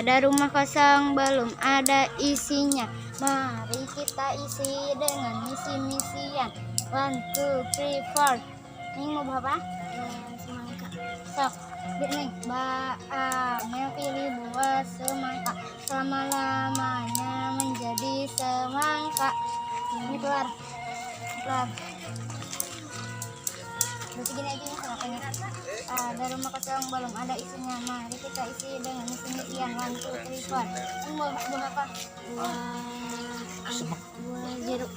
Ada rumah kosong belum ada isinya. Mari kita isi dengan misi-misian. 1, 2, 3, 4. Ini mau apa? Semangka. Sok. Nih, Mel pilih buah semangka. Selama-lamanya menjadi semangka. Ini keluar. Berarti gini aja ya harapannya. Ada rumah kosong belum ada isinya. Mari kita isi dengan misi-misian. 1, 2, 3, 4. Ini buah apa? Buah jeruk.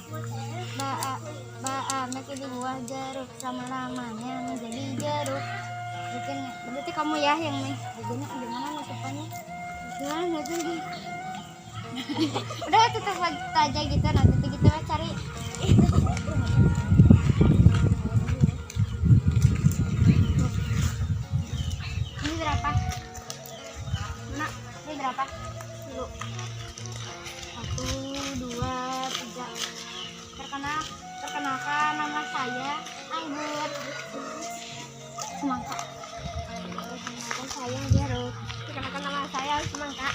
Meki di buah jeruk, selama-lamanya menjadi jeruk. Berarti kamu ya yang nih. Gimana nutupannya? Gimana tuh? Udah tutup aja gitu, nanti kita cari. Ini berapa? Nak, ini berapa? Dulu. 1, 2, 3. Perkenalkan nama saya Anggur. Semangka. Perkenalkan saya jeruk. Perkenalkan nama saya semangka.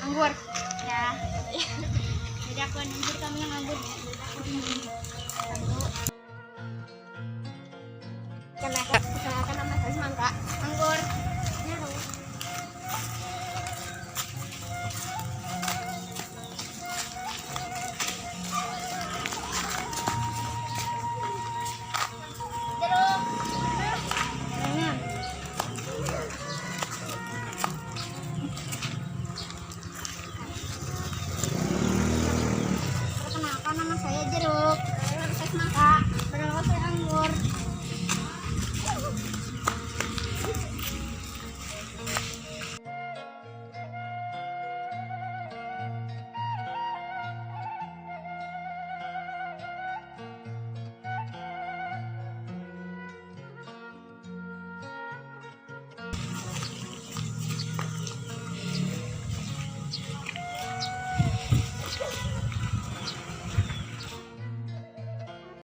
Anggur ya. Jadi aku anggur, kamu yang anggur. Kenalkan nama saya semangka. Anggur.